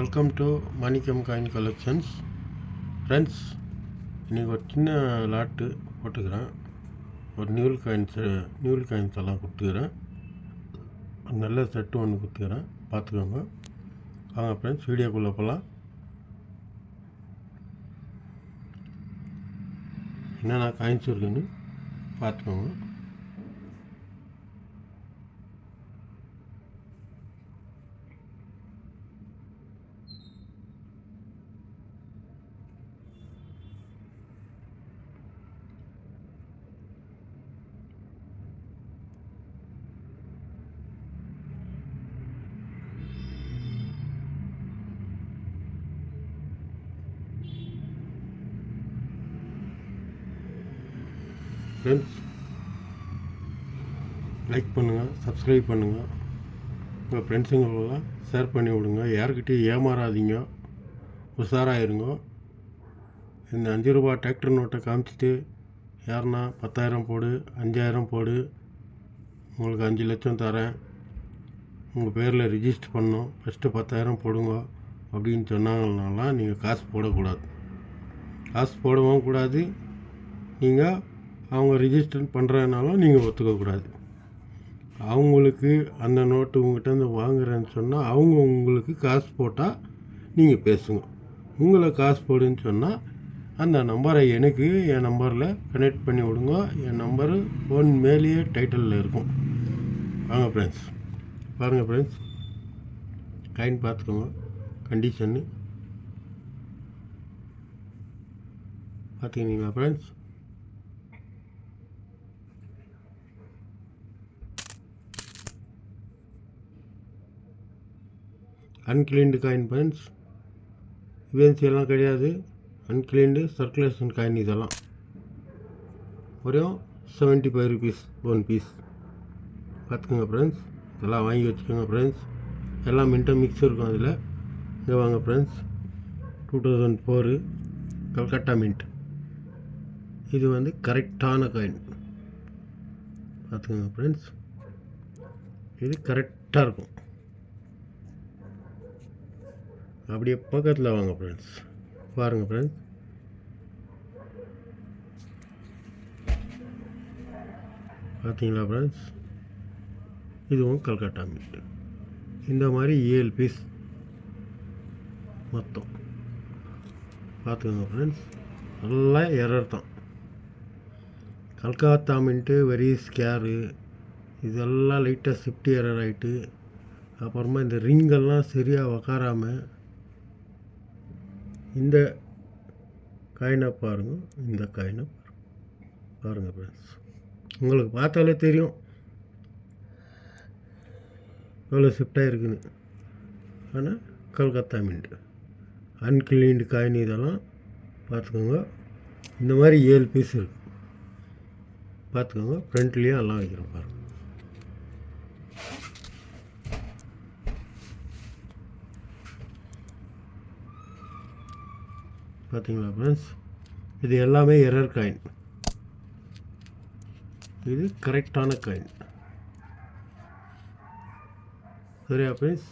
Welcome to Manickam coin collections. Friends, இன்றைக்கி ஒரு சின்ன லாட்டு போட்டுக்கிறேன். ஒரு நியூல் காயின்ஸ் எல்லாம் கொடுத்துக்கிறேன். ஒரு நல்ல செட்டு ஒன்று கொடுத்துக்கிறேன், பார்த்துக்கோங்க. வாங்க ஃப்ரெண்ட்ஸ், வீடியோக்குள்ளே போகலாம். என்னென்ன காயின்ஸ் இருக்குன்னு பார்த்துக்கோங்க. ஃப்ரெண்ட்ஸ், லைக் பண்ணுங்கள், சப்ஸ்கிரைப் பண்ணுங்கள், உங்கள் ஃப்ரெண்ட்ஸுங்களெல்லாம் ஷேர் பண்ணி விடுங்க. யார்கிட்டையும் ஏமாறாதீங்க, உஷாராயிருங்க. இந்த 5 ரூபா டிராக்டர் நோட்டை காமிச்சிட்டு யாருன்னா 10,000 போடு, 5,000 போடு, உங்களுக்கு 5 லட்சம் தரேன், உங்கள் பேரில் ரிஜிஸ்டர் பண்ணோம், ஃபஸ்ட்டு 10,000 போடுங்க அப்படின்னு சொன்னாங்கனாலாம் நீங்கள் காசு போடக்கூடாது. காசு போடவும் கூடாது. நீங்கள் அவங்க ரிஜிஸ்டர் பண்ணுறதுனாலும் நீங்கள் ஒத்துக்கக்கூடாது. அவங்களுக்கு அந்த நோட்டு உங்கள்கிட்ட வாங்குறேன்னு சொன்னால் அவங்க உங்களுக்கு காசு போட்டால் நீங்கள் பேசுங்க. உங்களை காசு போடுன்னு சொன்னால் அந்த நம்பரை எனக்கு என் நம்பரில் கனெக்ட் பண்ணி விடுங்க. என் நம்பரு ஃபோன் மேலேயே டைட்டிலில் இருக்கும். வாங்க ஃப்ரெண்ட்ஸ், பாருங்கள் ஃப்ரெண்ட்ஸ், காயின் பார்த்துக்கோங்க. கண்டிஷன்னு பார்த்துக்கிங்களா ஃப்ரெண்ட்ஸ்? அன்கிளீன்டு காயின் ஃப்ரெண்ட்ஸ், இவென்சி எல்லாம் கிடையாது. அன்கிளீன்டு சர்க்குலேஷன் காயின். இதெல்லாம் ஒரே 75 ருபீஸ் ஒன் பீஸ். பார்த்துக்கோங்க ஃப்ரெண்ட்ஸ், இதெல்லாம் வாங்கி வச்சுக்கோங்க ஃப்ரெண்ட்ஸ். எல்லாம் மின்ட்டும் மிக்ஸ் இருக்கும் அதில். இங்கே வாங்க ஃப்ரெண்ட்ஸ், 2004 கல்கட்டா மின்ட். இது கரெக்டான காயின். பார்த்துக்கோங்க ஃப்ரெண்ட்ஸ், இது கரெக்டாக இருக்கும். அப்படியே பக்கத்தில் வாங்க ஃப்ரெண்ட்ஸ், பாருங்கள் ஃப்ரெண்ட்ஸ். பார்த்தீங்களா ஃப்ரெண்ட்ஸ்? இதுவும் கல்கட்டா மின்ட். இந்த மாதிரி 7 பீஸ் மொத்தம். பார்த்துக்கோங்க ஃப்ரெண்ட்ஸ், நல்லா எரர் தான். Calcutta mint very ஸ்கேரு. இதெல்லாம் லைட்டாக ஷிஃப்ட் எரர் ஆகிட்டு, அப்புறமா இந்த ரிங்கெல்லாம் சரியாக உக்காராமல். இந்த காயினை பாருங்கள், இந்த காயினை பாருங்கள் ஃப்ரெண்ட்ஸ். உங்களுக்கு பார்த்தாலே தெரியும் எவ்வளோ ஷிஃப்டாக இருக்குன்னு. ஆனால் கல்கத்தா மின்ட் அன்கிளீன்டு காயின். இதெல்லாம் பார்த்துக்கோங்க. இந்த மாதிரி 7 பீஸ் இருக்குது. பார்த்துக்கோங்க, ஃப்ரண்ட்லேயும் எல்லாம் வைக்கிறோம் பாருங்கள். பார்த்தீங்களா ஃப்ரெண்ட்ஸ்? இது எல்லாமே எரர் காயின். இது கரெக்டான காயின். சரியா ஃப்ரெண்ட்ஸ்?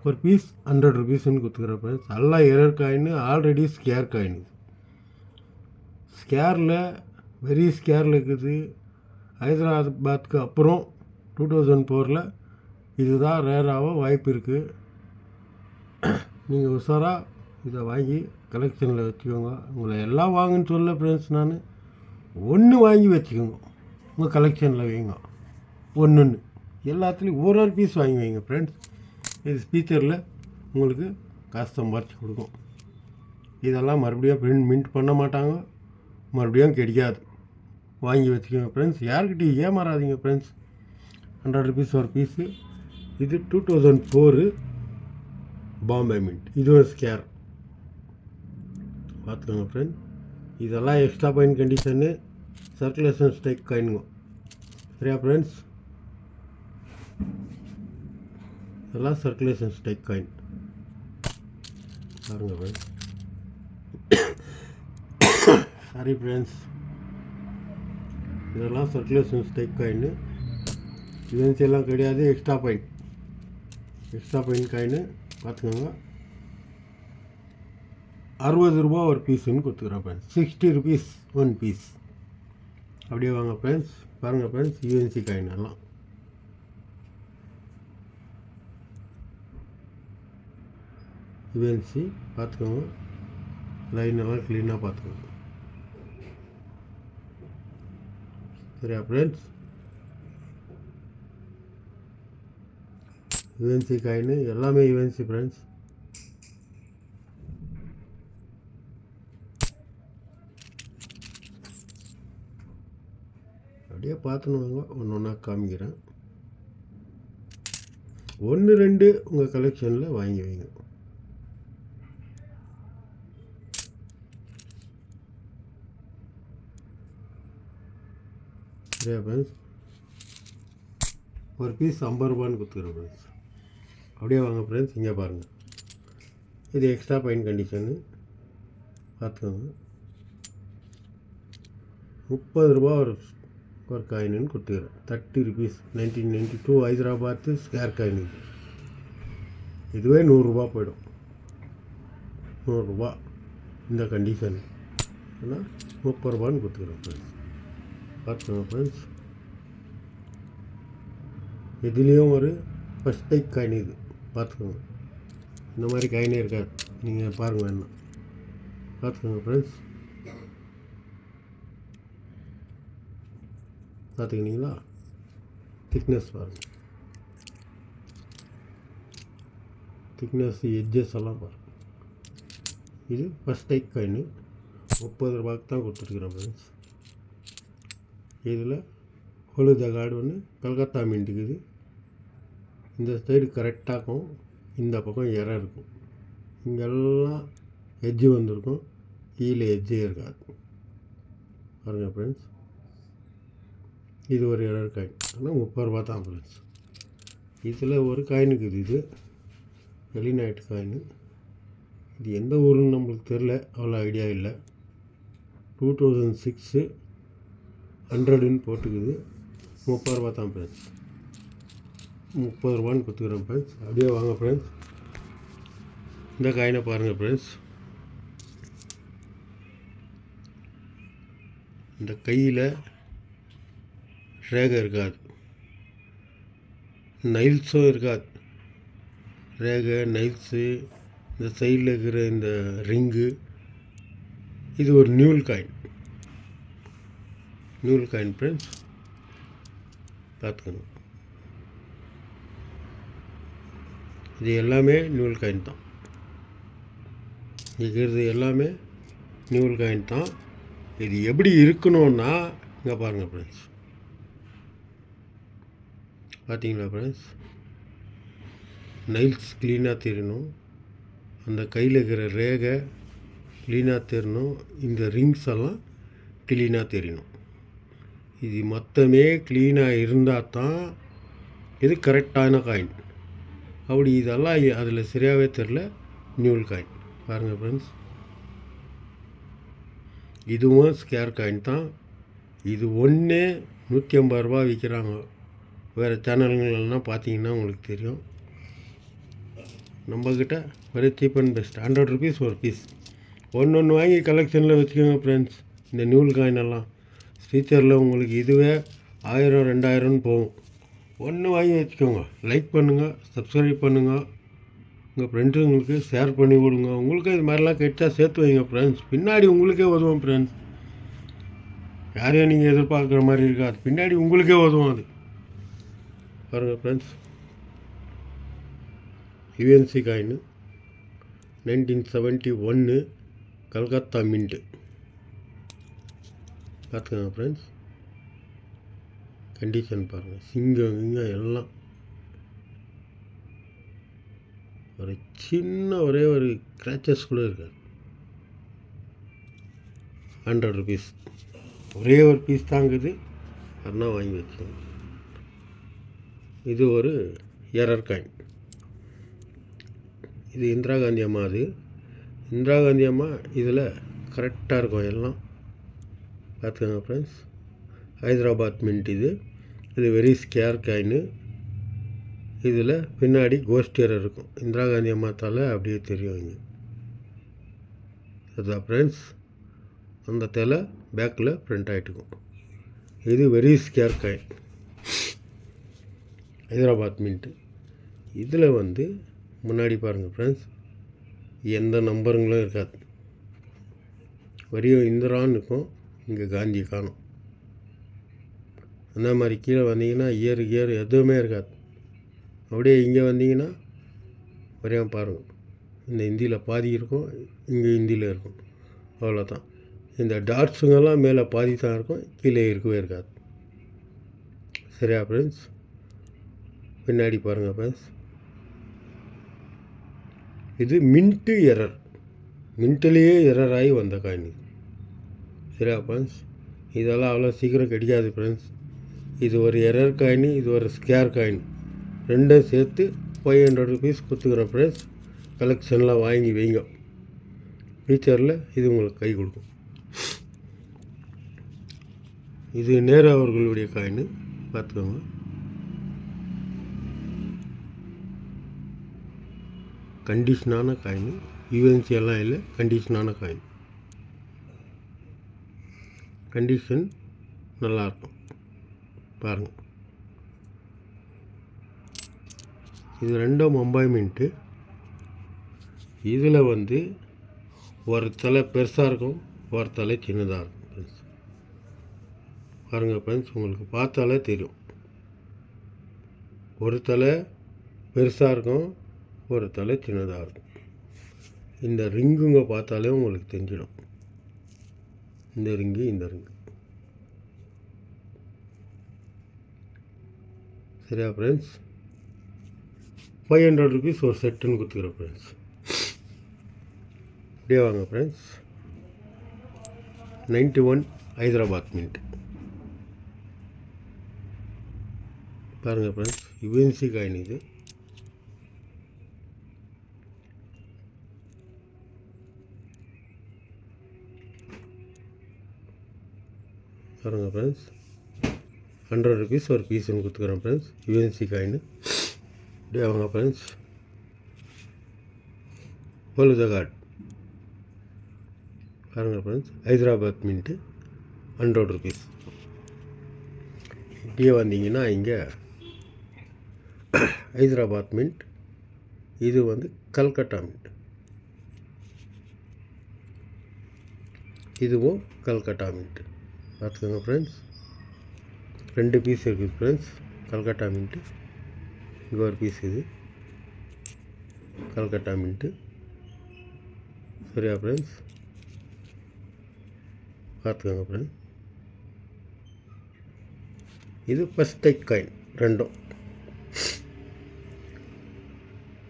ஒரு பீஸ் 100 ருபீஸ்ன்னு கொடுத்துக்கிறேன் ஃப்ரெண்ட்ஸ். எல்லாம் error coin, already scarce coin. ஸ்கேரில் வெரி ஸ்கேரில் இருக்குது. ஹைதராபாத்துக்கு அப்புறம் 2004 இதுதான் ரேராக வாய்ப்பு இருக்குது. நீங்கள் உஷாராக இதை வாங்கி கலெக்ஷனில் வச்சுக்கோங்க. உங்களை எல்லாம் வாங்குன்னு சொல்ல ஃப்ரெண்ட்ஸ், நான் ஒன்று வாங்கி வச்சுக்கோங்க, உங்கள் கலெக்ஷனில் வைங்க. ஒன்று எல்லாத்துலேயும் ஒரு பீஸ் வாங்கி வைங்க ஃப்ரெண்ட்ஸ். இது ஃபியூச்சரில் உங்களுக்கு காசு சம்பாரிச்சு கொடுக்கும். இதெல்லாம் மறுபடியும் மின்ட் பண்ண மாட்டாங்க, மறுபடியும் கிடைக்காது. வாங்கி வச்சுக்கோங்க ஃப்ரெண்ட்ஸ். யார்கிட்டையும் ஏமாறாதீங்க ஃப்ரெண்ட்ஸ். 100 ருபீஸ் ஒரு பீஸு. இது 2004 பாம்பே மின்ட். இது ஒரு ஸ்கேர். பார்த்துக்கோங்க ஃப்ரெண்ட். இதெல்லாம் extra point condition, circulation stake காயினுங்க. சரியா ஃப்ரெண்ட்ஸ்? இதெல்லாம் சர்க்குலேஷன் ஸ்டேக் காயின். பாருங்கள் ஃப்ரெண்ட்ஸ். சாரி ஃப்ரெண்ட்ஸ், இதெல்லாம் சர்க்குலேஷன் ஸ்டேக் காயின். இவன்ஸ் எல்லாம் கிடையாது. எக்ஸ்ட்ரா பாயிண்ட் காயின் பார்த்துக்கோங்க. 60 ரூபா ஒரு பீஸுன்னு கொடுத்துக்கிறேன் ஃப்ரெண்ட்ஸ். 60 rupees one piece. அப்படியே வாங்க ஃப்ரெண்ட்ஸ், பாருங்கள் ஃப்ரெண்ட்ஸ், யூஎன்சி காயின் எல்லாம் யூஎன்சி பார்த்துக்கோங்க, லைனெல்லாம் க்ளீனாக பார்த்துக்கோங்க. சரியா ஃப்ரெண்ட்ஸ்? யூஎன்சி காயின் எல்லாமே யூஎன்சி ஃப்ரெண்ட்ஸ். அப்படியே பார்த்துன்னு வாங்க, ஒன்று ஒன்றா காமிக்கிறேன். 1-2 உங்கள் கலெக்ஷனில் வாங்கி வைங்க. சரியா ஃப்ரெண்ட்ஸ்? ஒரு பீஸ் 50 ரூபான்னு கொடுத்துக்கிறேன் ஃப்ரெண்ட்ஸ். அப்படியே வாங்க ஃப்ரெண்ட்ஸ், இங்கே பாருங்கள், இது எக்ஸ்ட்ரா ஃபைன் கண்டிஷனு பார்த்துக்கோங்க. 30 ரூபா ஒரு காயின்னு கொடுத்துக்கிறேன். 30 ருபீஸ் 1992 ஹைதராபாத்து ஸ்கேர் காயின். இதுவே 100 ரூபா போயிடும். 100 ரூபா இந்த கண்டிஷன், ஆனால் 30 ரூபான்னு கொடுத்துக்கிறேன் ஃப்ரெண்ட்ஸ். பார்த்துக்கோங்க ஃப்ரெண்ட்ஸ், இதுலேயும் ஒரு ஃபஸ்ட் டைப் காயின். இது பார்த்துக்கோங்க, இந்த மாதிரி காயினே இருக்காது, நீங்கள் பாருங்கள் வேணா பார்த்துக்கோங்க ஃப்ரெண்ட்ஸ். பார்த்துக்கினீங்களா? திக்னஸ் பாருங்கள், திக்னஸ் எட்ஜஸ் எல்லாம் பாருங்கள். இது ஃபஸ்ட் டைப் காயின் 30 ரூபாய்க்கு தான் கொடுத்துருக்குறேன் ஃப்ரெண்ட்ஸ். இதில் ஹொலுத கார்டு ஒன்று கல்கத்தா மின்ட்டுக்குது. இந்த சைடு கரெக்டாகும், இந்த பக்கம் எரை இருக்கும். இங்கெல்லாம் எட்ஜு வந்திருக்கும், கீழே எட்ஜே இருக்காது. பாருங்கள் ஃப்ரெண்ட்ஸ், இது ஒரு எரர் காயின், ஆனால் 30 ரூபா தான் ஃப்ரெண்ட்ஸ். இதில் ஒரு காயினுக்கு இது வெளிநாட்டு காயின். இது எந்த ஊருன்னு நம்மளுக்கு தெரில, அவ்வளோ ஐடியா இல்லை. 2006 100ன்னு போட்டுக்குது. 30 ரூபா தான் ஃப்ரெண்ட்ஸ். 30 ரூபான்னு கொடுத்துக்கிறேன் ஃப்ரெண்ட்ஸ். அப்படியே வாங்க ஃப்ரெண்ட்ஸ், இந்த காயினை பாருங்கள் ஃப்ரெண்ட்ஸ். இந்த கையில் ரேகை இருக்காது, நைல்ஸும் இருக்காது. ரேகை, நைல்ஸு, இந்த சைடில் இருக்கிற இந்த ரிங்கு, இது ஒரு நியூல் காயின். நியூல் காயின் ஃப்ரெண்ட்ஸ், பார்த்துக்கணும். இது எல்லாமே நியூல் காயின் தான். இருக்கிறது எல்லாமே நியூல் காயின் தான். இது எப்படி இருக்கணும்னா இங்கே பாருங்கள் ஃப்ரெண்ட்ஸ், பார்த்தீங்களா ஃப்ரெண்ட்ஸ்? நைல்ஸ் க்ளீனாக தெரியணும், அந்த கையில் இருக்கிற ரேகை க்ளீனாக தெரியணும், இந்த ரிங்ஸ் எல்லாம் க்ளீனாக தெரியணும். இது மொத்தமே க்ளீனாக இருந்தால் தான் இது கரெக்டான காயின். அப்படி இதெல்லாம் அதில் சரியாகவே தெரில, நியூல் காயின். பாருங்கள் ஃப்ரெண்ட்ஸ், இதுவும் ஸ்கேர் காயின் தான். இது ஒன்றே 150 ரூபா விற்கிறாங்க. வேறு சேனல்கள்லாம் பார்த்தீங்கன்னா உங்களுக்கு தெரியும். நம்மக்கிட்ட very cheap and best 100 rupees ஒரு பீஸ். ஒன்று வாங்கி கலெக்ஷனில் வச்சுக்கோங்க ஃப்ரெண்ட்ஸ். இந்த நியூல் காயின் எல்லாம் ஃபியூச்சரில் உங்களுக்கு இதுவே 1000-2000ன்னு போகும். ஒன்று வாங்கி வச்சுக்கோங்க. லைக் பண்ணுங்கள், சப்ஸ்கிரைப் பண்ணுங்கள், உங்கள் ஃப்ரெண்ட்ஸுங்களுக்கு ஷேர் பண்ணி கொடுங்க. உங்களுக்கும் இது மாதிரிலாம் கிடைச்சா சேர்த்து வைங்க ஃப்ரெண்ட்ஸ். பின்னாடி உங்களுக்கே உதவும் ஃப்ரெண்ட்ஸ். யாரையும் நீங்கள் எதிர்பார்க்குற மாதிரி இருக்காது, பின்னாடி உங்களுக்கே உதவும் அது. பாருங்கள் friends, UNC coin 1971 Calcutta mint. பார்த்துக்கோங்க ஃப்ரெண்ட்ஸ், கண்டிஷன் பாருங்கள். சிங்கம் இங்கம் எல்லாம் ஒரு சின்ன ஒரே ஒரு கிராச்சஸ் கூட இருக்காது. 100 ருபீஸ் ஒரே ஒரு பீஸ் தாங்குது, அதனால் வாங்கி வச்சுக்கோங்க. இது ஒரு எரர் காயின். இது இந்திரா காந்தி அம்மா. அது இந்திரா காந்தி அம்மா இதில் கரெக்டாக இருக்கும் எல்லாம். பார்த்துக்கோங்க ஃப்ரெண்ட்ஸ், ஹைதராபாத் மின்ட். இது வெரி ஸ்கேர் காயின். இதில் பின்னாடி கோஸ்ட் எரர் இருக்கும். இந்திரா காந்தி அம்மா தலை அப்படியே தெரியும் இங்கே. அதுதான் ஃப்ரெண்ட்ஸ், அந்த தலை பேக்கில் பிரிண்ட் ஆகிட்டுக்கும். இது very scarce coin, Hyderabad mint. இதில் வந்து முன்னாடி பாருங்கள் ஃப்ரெண்ட்ஸ், எந்த நம்பருங்களும் இருக்காது. வரியும் இந்திரான்னு இருக்கும், இங்கே காந்தி காணும். அந்த மாதிரி கீழே வந்தீங்கன்னா இயர் எதுவுமே இருக்காது. அப்படியே இங்கே வந்தீங்கன்னா வரையாமல் பாருங்கள், இந்த ஹிந்தியில் பாதி இருக்கும், இங்கே ஹிந்தியில் இருக்கும், அவ்வளோதான். இந்த டாட்ஸுங்கெல்லாம் மேலே பாதி தான் இருக்கும், கீழே இருக்கவே இருக்காது. சரியா ஃப்ரெண்ட்ஸ்? பின்னாடி பாருங்கள் ஃப்ரெண்ட்ஸ், இது மின்ட்டு எரர், மின்ட்டிலேயே எரர் ஆகி வந்த காயின் இது. சரியா ஃப்ரெண்ட்ஸ்? இதெல்லாம் அவ்வளோ சீக்கிரம் கிடைக்காது ஃப்ரெண்ட்ஸ். இது ஒரு எரர் காயின், இது ஒரு ஸ்கேர் காயின், ரெண்டும் சேர்த்து 500 ருபீஸ் கொடுத்துக்கிறேன் ஃப்ரெண்ட்ஸ். கலெக்ஷன்லாம் வாங்கி வைங்க, ஃபியூச்சரில் இது உங்களுக்கு கை கொடுக்கும். இது நேரு அவர்களுடைய காயின், பார்த்துக்கோங்க. கண்டிஷனான காயின், யூஎன்சி எல்லாம் இல்லை, கண்டிஷனான காயின். கண்டிஷன் நல்லாயிருக்கும் பாருங்கள். இது ரெண்டும் மும்பை மின்ட்டு. இதில் வந்து ஒரு தலை பெருசாக இருக்கும், ஒரு தலை சின்னதாக இருக்கும் ஃப்ரெண்ட்ஸ். பாருங்கள் ஃப்ரெண்ட்ஸ், உங்களுக்கு பார்த்தாலே தெரியும். ஒரு தலை பெருசாக இருக்கும், ஒரு தலை சின்னதாக இருக்கும். இந்த ரிங்குங்க பார்த்தாலே உங்களுக்கு தெரிஞ்சிடும், இந்த ரிங்கு இந்த ரிங்கு. சரியா ஃப்ரெண்ட்ஸ்? 500 ருபீஸ் ஒரு செட்டுன்னு கொடுத்துக்கிறேன் ஃப்ரெண்ட்ஸ். அப்படியே வாங்க ஃப்ரெண்ட்ஸ், 91 ஹைதராபாத் மின்ட். பாருங்கள் ஃப்ரெண்ட்ஸ், யுஎன்சி காயின் இது. பாருங்கள் ஃப்ரெண்ட்ஸ், 100 ருபீஸ் ஒரு பீஸ்ன்னு கொடுத்துக்கிறேன் ஃப்ரெண்ட்ஸ், யுஎன்சி காயின். அப்படியே வாங்க ஃப்ரெண்ட்ஸ், போலுதகாட். பாருங்கள் ஃப்ரெண்ட்ஸ், ஹைதராபாத் மின்ட்டு 100 ருபீஸ். இப்படியே வந்தீங்கன்னா இங்கே ஹைதராபாத் மின்ட், இது வந்து கல்கட்டா மின்ட், இதுவும் கல்கட்டா மின்ட்டு. பார்த்துக்கோங்க ஃப்ரெண்ட்ஸ், 2 பீஸ் இருக்குது ஃப்ரெண்ட்ஸ், கல்கட்டா மின்ட்டு. இங்கே ஒரு பீஸ், இது கல்கட்டா மின்ட்டு. சரியா ஃப்ரெண்ட்ஸ்? பார்த்துக்கோங்க ஃப்ரெண்ட்ஸ், இது ஃபஸ்ட் டைக் காயின், ரெண்டும்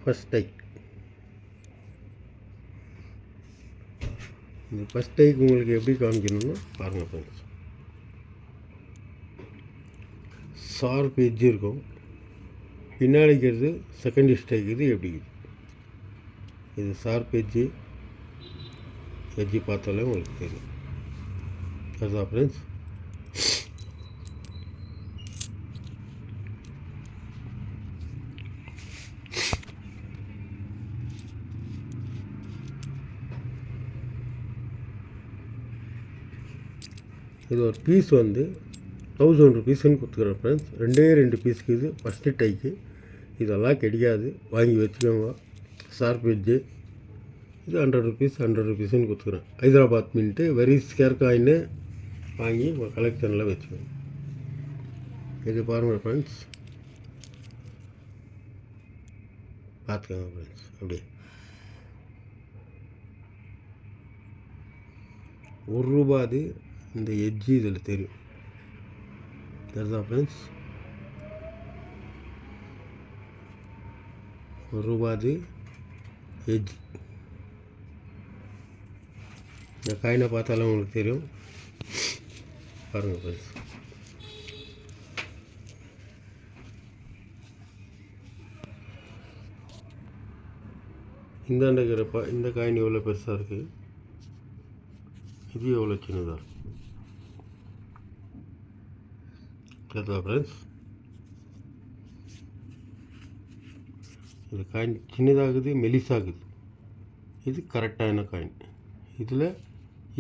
ஃபஸ்ட் டைக். இந்த ஃபஸ்ட் டைக் உங்களுக்கு எப்படி காமிக்கணும்னா பாருங்கள் ஃப்ரெண்ட்ஸ், ஷார்ப் எட்ஜ் இருக்கும், பின்னாடி இருக்கிறது செகண்ட் ஸ்டைக். இது எப்படி இது ஷார்ப் எட்ஜு பார்த்தாலே உங்களுக்கு தெரியும். அதுதான் ஃப்ரெண்ட்ஸ். இது ஒரு பீஸ் வந்து 1000 ருபீஸ்ன்னு கொடுத்துக்கிறேன் ஃப்ரெண்ட்ஸ். 2 பீஸுக்கு இது ஃபஸ்ட்டு டைக்கு. இதெல்லாம் கிடைக்காது, வாங்கி வச்சுக்கோங்க. ஷார்ப் எட்ஜு இது 100 ருபீஸ்ன்னு கொடுத்துக்கிறேன். ஹைதராபாத் மின்ட்டு வெரி ஸ்கேர் காயின்னு வாங்கி உங்கள் கலெக்ஷனில் வச்சுக்கோங்க. இது பாருங்கள் ஃப்ரெண்ட்ஸ், பார்த்துக்கோங்க ஃப்ரெண்ட்ஸ். அப்படியே ₹1 இந்த எட்ஜு இதில் தெரியும். அதுதான் ஃப்ரெண்ட்ஸ், ₹1 எட்ஜ். இந்த காயினை பார்த்தாலும் உங்களுக்கு தெரியும். பாருங்கள் ஃப்ரெண்ட்ஸ், இந்தாண்ட இருக்கிறப்ப இந்த காயின் எவ்வளோ பெருசாக இருக்குது, இது எவ்வளோ சின்னதாக இருக்குது. அதுதான் ஃப்ரெண்ட்ஸ், இது காயின் சின்னதாகுது, மெலிசாகுது. இது கரெக்டான காயின், இதில்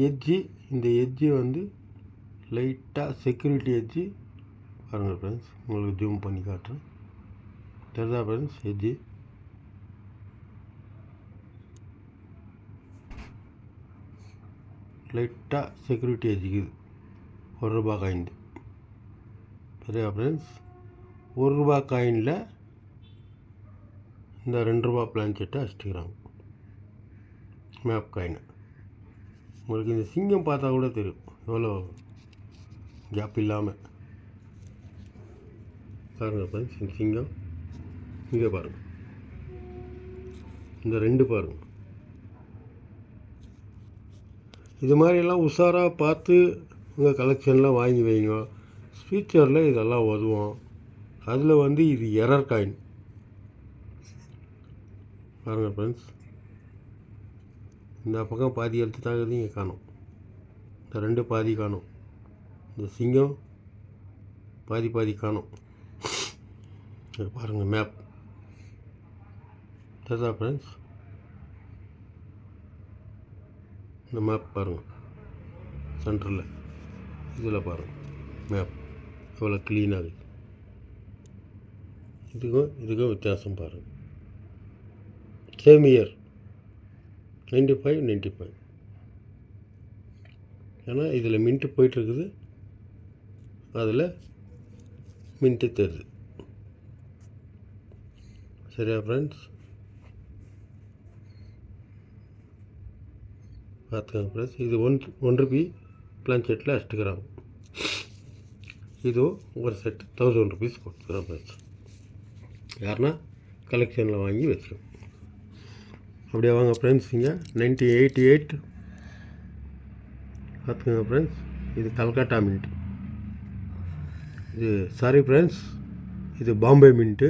எட்ஜி, இந்த எட்ஜி வந்து லைட்டாக செக்யூரிட்டி எட்ஜி பாருங்கள் ஃப்ரெண்ட்ஸ், உங்களுக்கு ஜூம் பண்ணி காட்டுறேன். தெரியுதா ஃப்ரெண்ட்ஸ்? எட்ஜி லைட்டாக செக்யூரிட்டி எட்ஜிக்குது. ₹1 காயின். சரியா ஃப்ரெண்ட்ஸ்? ₹1 காயினில் இந்த ₹2 பிளான்செட்டை அடிச்சுக்கிறாங்க, மேப் காயின். உங்களுக்கு இந்த சிங்கம் பார்த்தா கூட தெரியும் எவ்வளோ கேப் இல்லாமல். பாருங்கள் ஃப்ரெண்ட்ஸ், இந்த சிங்கம் இங்கே பாருங்கள், இந்த 2 பாருங்கள். இது மாதிரியெல்லாம் உஷாராக பார்த்து உங்கள் கலெக்ஷன்லாம் வாங்கி வைங்க. ஃபியூச்சரில் இதெல்லாம் உதவும். அதில் வந்து இது எரர் காயின் பாருங்கள் ஃப்ரெண்ட்ஸ். இந்த பக்கம் பாதி எடுத்து தாக்குது, இங்கே காணும். இந்த 2 பாதி காணும். இந்த சிங்கம் பாதி காணும். இது பாருங்கள் மேப். தெரியுதா ஃப்ரெண்ட்ஸ்? இந்த மேப் பாருங்கள், சென்டரில் இதில் பாருங்கள் மேப் எவ்வளோ க்ளீனாக இருக்குது. இதுக்கும் வித்தியாசம் பாருங்கள். Same year 95. ஏன்னா இதில் மின்ட்டு போயிட்டுருக்குது, அதில் மின்ட்டு தெரியுது. சரியா ஃப்ரெண்ட்ஸ்? பார்த்துக்கோங்க ஃப்ரெண்ட்ஸ். இது ₹1 பிளான்செட்டில் அடிச்சுக்கிறாங்க. இது ஒரு செட் ₹1000 கொடுத்துக்கிறோம் ஃப்ரெண்ட்ஸ். யாருன்னா கலெக்ஷனில் வாங்கி வச்சுக்கோங்க. அப்படியே வாங்க ஃப்ரெண்ட்ஸ். இங்கே 1988 பார்த்துக்கோங்க ஃப்ரெண்ட்ஸ். இது கல்கட்டா மின்ட்டு. இது சாரி ஃப்ரெண்ட்ஸ், இது பாம்பே மின்ட்டு.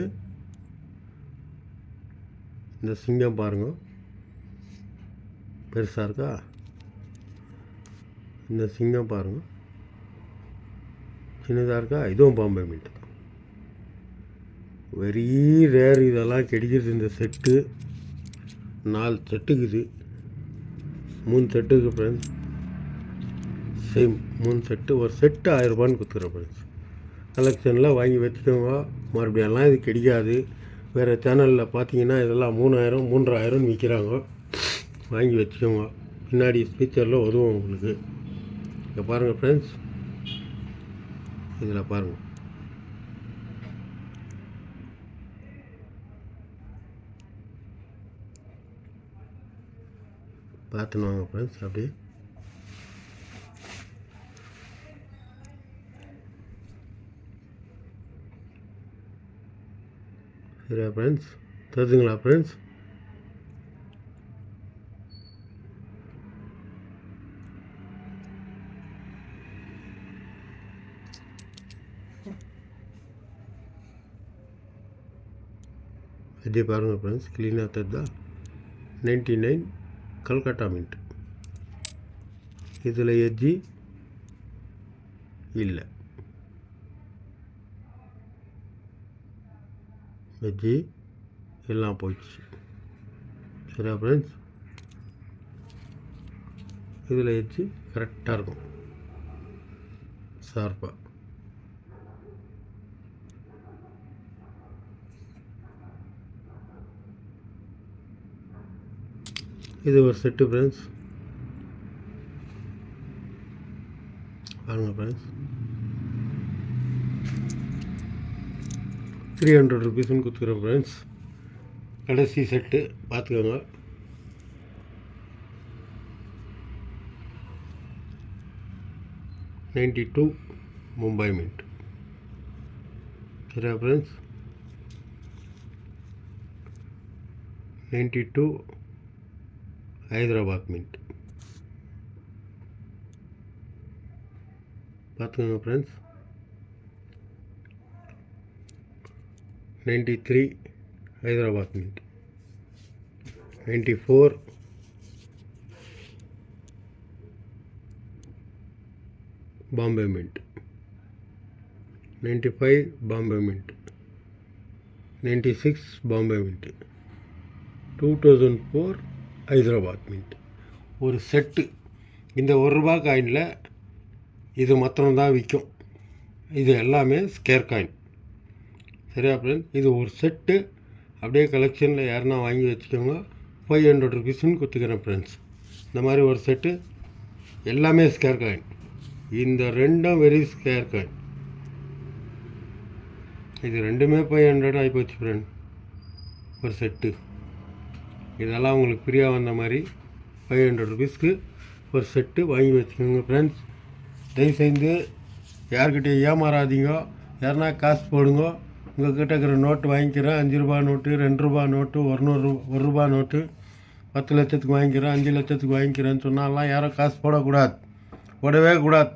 இந்த சிங்கம் பாருங்கள், பெருசாக இருக்கா? இந்த சிங்கம் பாருங்கள், சின்னதாக இருக்கா? இதுவும் பாம்பே மின்ட்டு. வெரி ரேர் இதெல்லாம் கிடைக்கிறது. இந்த செட்டு 4 செட்டுக்குது, 3 செட்டுக்கு ஃப்ரெண்ட்ஸ். சேம் 3 செட்டு, ஒரு செட்டு ₹1000 கொடுத்துக்கிறேன் ஃப்ரெண்ட்ஸ். கலெக்ஷனில் வாங்கி வச்சுக்கோங்க. மறுபடியும் எல்லாம் இது கிடைக்காது. வேறு சேனலில் பார்த்தீங்கன்னா இதெல்லாம் 3000 3000 விற்கிறாங்க. வாங்கி வச்சுக்கோங்க, பின்னாடி ஃபியூச்சரில் உதவும் உங்களுக்கு. இங்கே பாருங்கள் ஃப்ரெண்ட்ஸ், இதில் பாருங்கள். பார்த்துன்னு வாங்க ஃப்ரெண்ட்ஸ். அப்படியே சரியா ஃப்ரெண்ட்ஸ்? தெரிஞ்சுங்களா ஃப்ரெண்ட்ஸ்? இதே பாருங்கள் ஃப்ரெண்ட்ஸ், க்ளீனாக தெரியுதா? 99 கல்கட்டா மின்ட். இதில் எட்ஜி இல்லை, எட்ஜி எல்லாம் போயிடுச்சு. சரியா ஃப்ரெண்ட்ஸ்? இதில் எட்ஜி கரெக்டாக இருக்கும், ஷார்ப்பாக. இது ஒரு செட்டு ஃப்ரெண்ட்ஸ். பாருங்கள் ஃப்ரெண்ட்ஸ், ₹300 கொடுத்துக்கிறோம் ஃப்ரெண்ட்ஸ். கடைசி செட்டு பார்த்துக்கோங்க. '92 மும்பை மின்ட். சரியா ஃப்ரெண்ட்ஸ்? 92 ஹைதராபாத் மின்ட். பார்த்துக்கோங்க friends. 93 Hyderabad mint. 94 Bombay mint. 95 Bombay mint. 96 Bombay mint. 2004 Hyderabad mint. ஒரு செட்டு. இந்த ₹1 காயினில் இது மாத்திரம்தான் விற்கும். இது எல்லாமே ஸ்கேர் காயின். சரியா ஃப்ரெண்ட்ஸ்? இது ஒரு செட்டு. அப்படியே கலெக்ஷனில் யாருன்னா வாங்கி வச்சுக்கோங்க. ₹500 கொடுத்துக்கிறேன் ஃப்ரெண்ட்ஸ். இந்த மாதிரி ஒரு செட்டு எல்லாமே ஸ்கேர் காயின். இந்த ரெண்டும் வெரி ஸ்கேர் காயின். இது ரெண்டுமே 500 ஆகிப்போச்சு ஃப்ரெண்ட். ஒரு செட்டு. இதெல்லாம் உங்களுக்கு ஃப்ரீயாக வந்த மாதிரி ₹500 ஒரு செட்டு வாங்கி வச்சுக்கோங்க ஃப்ரெண்ட்ஸ். தயவுசெய்து யார்கிட்டையும் ஏமாறாதீங்க. யாருன்னா காசு போடுங்க. உங்கள் கிட்ட இருக்கிற நோட்டு வாங்கிக்கிறேன். ₹5 நோட்டு, ₹2 நோட்டு, ₹1 நோட்டு, 10 லட்சத்துக்கு வாங்கிக்கிறேன், 5 லட்சத்துக்கு வாங்கிக்கிறேன்னு சொன்னாலாம் யாரும் காசு போடக்கூடாது. போடவே கூடாது.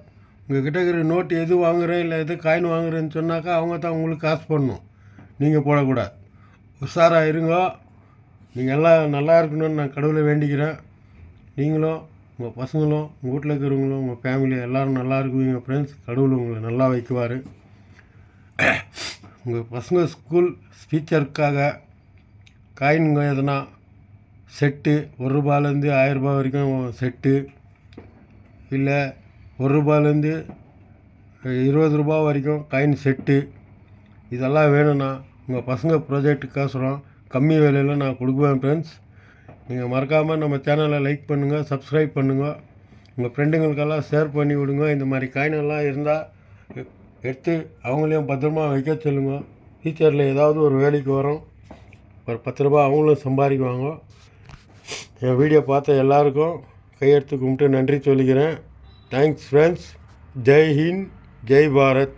உங்கள் கிட்ட இருக்கிற நோட்டு எது வாங்குகிறேன் இல்லை எது காயின் வாங்குறேன்னு சொன்னாக்கா அவங்க தான் உங்களுக்கு காசு போடணும். நீங்கள் போடக்கூடாது. உஷாராக இருங்க. நீங்கள் எல்லாம் நல்லா இருக்கணும்னு நான் கடவுளை வேண்டிக்கிறேன். நீங்களும் உங்கள் பசங்களும் உங்கள் வீட்டில் இருக்கிறவங்களும் உங்கள் ஃபேமிலி எல்லோரும் நல்லா இருக்குவீங்க ஃப்ரெண்ட்ஸ். கடவுள் உங்களை நல்லா வைக்குவார். உங்கள் பசங்க ஸ்கூல் ஃபியூச்சருக்காக காயின்ங்க எதுனா செட்டு ₹1லேருந்து ₹1000 வரைக்கும் செட்டு, இல்லை ₹1லேருந்து ₹20 வரைக்கும் காயின் செட்டு, இதெல்லாம் வேணும்னா உங்கள் பசங்க ப்ராஜெக்ட்டுக்கோசரம் கம்மி விலையில் நான் கொடுக்குவேன் ஃப்ரெண்ட்ஸ். நீங்கள் மறக்காமல் நம்ம சேனலை லைக் பண்ணுங்கள், சப்ஸ்கிரைப் பண்ணுங்கள். உங்கள் ஃப்ரெண்டுங்களுக்கெல்லாம் ஷேர் பண்ணி விடுங்க. இந்த மாதிரி காயினெல்லாம் இருந்தால் எடுத்து அவங்களையும் பத்திரமா வைக்க சொல்லுங்கள். ஃபியூச்சரில் ஏதாவது ஒரு வேலைக்கு வரும். ஒரு ₹10 அவங்களும் சம்பாதிக்குவாங்க. என் வீடியோ பார்த்த எல்லாருக்கும் கையெடுத்து கும்பிட்டு நன்றி சொல்லிக்கிறேன். Thanks friends. ஜெய் ஹிந்த், ஜெய் பாரத்.